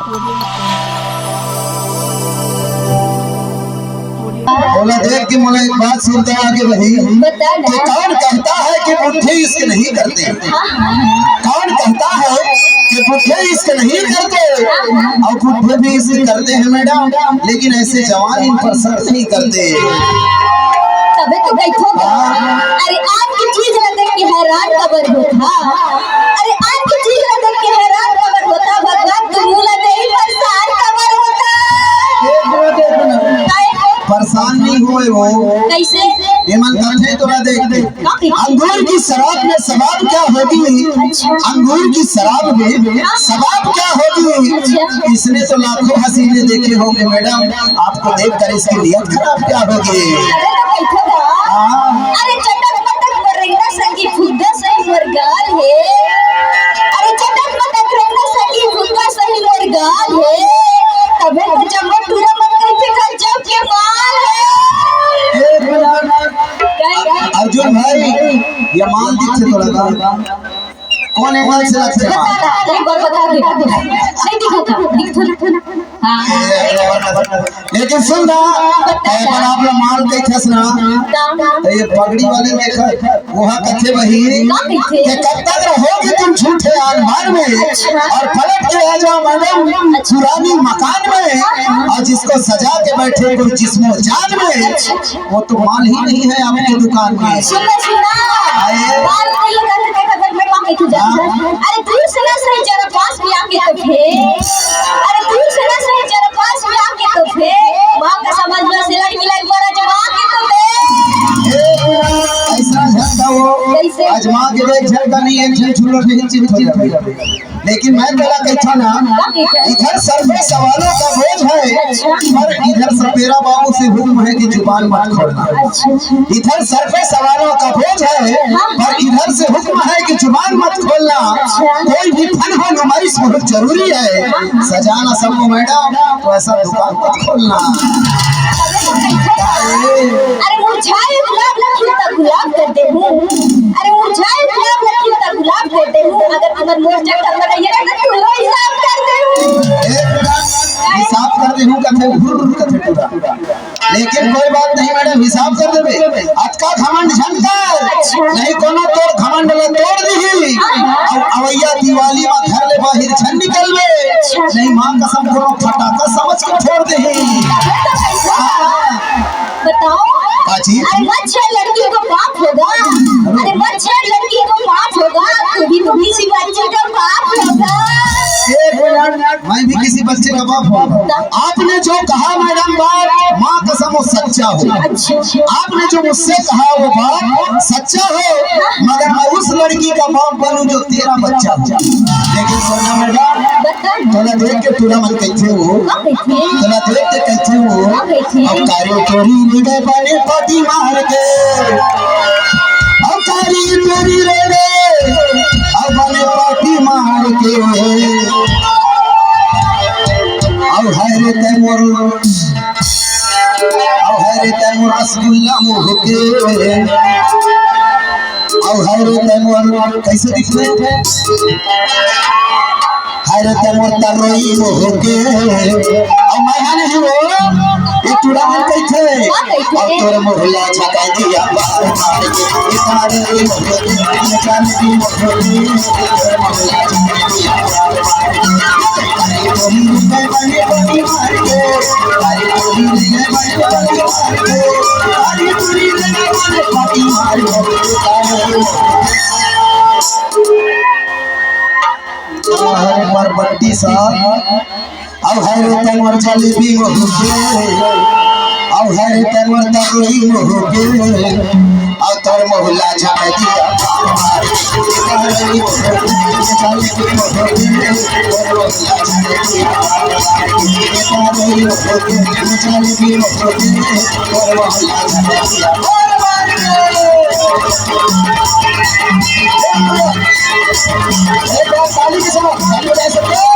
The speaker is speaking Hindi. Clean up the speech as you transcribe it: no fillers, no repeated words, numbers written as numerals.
बोला देख के मोला एक बात सुनता आगे वही कि कौन कहता है कि बुढ़े इसके नहीं करते, कौन कहता है कि बुढ़े इसके नहीं करते, और बुढ़े भी इसके करते हैं मैडम, लेकिन ऐसे जवान इन पर शक नहीं करते। तबे तो बैठो। अरे आज की चीज न देख के हैरान कबर होता, अरे आज की चीज न देख के हैरान कबर होता, भगवान तुम मूला नहीं परेशान कबर होता। परेशान नहीं हुए वो कैसे मन करते तो ना देखते। अंगूर की शराब में सवाब क्या होगी, अंगूर की शराब में सवाब क्या होगी, इसने तो लाखों हसीने देखे होंगे मैडम, आपको देखकर इसकी नियत खराब क्या होगी। अरे चटक पटक बरेंगा संगी फुद्दा सही मुर्गाल है, अरे चटक पटक रेंगा संगी फुद्दा सही मुर्गाल है, तबे तो जम्मू टूरा मत करके खा जाओ के माल है। अर्जुन भाई ये माल दिखे तो लगा कौन एंगल से लगते हैं, एक बार बता दे नहीं दिखता ना। लेकिन सुन रहा आप लोग माल देखे ना तो ये पगड़ी वाले देखा वहाँ कथे वही कि कब तक रहोगे तुम झूठे आलमार में और पलट के आ जाओ मैडम पुरानी मकान में, और जिसको सजा के बैठे कोई जिस्मो जान में, वो तो माल ही नहीं है आपकी दुकान में। अरे दूर से ना सही जरा पास भी आके तो थे, अरे दूर से ना सही जरा पास भी आके तो थे, वहाँ का समझ में सिलट मिलाई बड़ा जमा के तो थे। ऐसा झटका वो अजमा के देख झटका नहीं एक झट झूलो नहीं चित हो जाए। लेकिन मैं तेरा कहता ना इधर सर पे सवालों का बोझ है, पर इधर सपेरा बाबू से हुक्म है कि जुबान मत खोलना। इधर सर पे सवालों का बोझ है, पर इधर से हुक्म है कि जुबान मत खोलना। कोई भी फन हो नुमाइश बहुत जरूरी है, सजाना सबको मैडम तो ऐसा दुकान मत खोलना। अरे मुरझाए गुलाब न खिलता गुलाब कर दे हूँ, अरे मुरझाए गुलाब न खिलता गुलाब कर दे हूँ, अगर अमर मोर्चा कर लगाइएगा तो तू लो हिसाब कर दे हूँ, हिसाब कर दे हूँ कथे पूरा। लेकिन कोई बात नहीं मैडम हिसाब कर देबे, अटका घमंड झंकर नहीं कोनो तोड़ घमंड ले तोड़ दी, और अवैया दिवाली में घर ले बाहर छन निकलबे, नहीं मां कसम कोनो फटाका समझ के छोड़ दे। बताओ अरे बच्चे लड़की को बाप होगा, अरे बच्चे लड़की को बाप होगा, तू भी तो किसी बच्चे का बाप होगा। मैं भी किसी बच्चे का बाप हूँ। आपने जो कहा मैडम बात माँ कसम वो सच्चा हो, आपने जो मुझसे कहा वो बात सच्चा हो, मगर मैं उस लड़की का बाप बनूं जो तेरा बच्चा हो। लेकिन सोना मैडम थोड़ा देख के पूरा मन कहते हो, थोड़ा देख के कहते हो अब कारी तोरी निगह बने पाटी मार के, अब कारी तोरी रे अब बने पाटी मार के, अब है तैमूर रसगुल्ला मुँह के, अब है तैमूर कैसे दिखते थे, है तैमूर तरोई मुँह के, अब मैं नहीं वो एक टुड़ान कैसे, अब तोर मोहल्ला छका दिया बाहर मार के, इतारे मोहल्ले निकाल दी मोहल्ले, तोर मोहल्ला छका दिया बाहर मार के, तोरी निकल बने बनी मार के, तारी तोरी निकल बने बनी मार के, तारी तोरी निकल बने बनी मार के, हरे पर बत्ती सा अब हरे तंवर जलेबी हो के, अब हरे तंवर तरोई हो के, अब तोर मोहल्ला झक दिया मार के, जलेबी हो के, तोर मोहल्ला झक दिया तरोई हो के, जलेबी हो के, तोर मोहल्ला झक दिया मार के। एक बार ताली के साथ ताली बजा सकते हैं।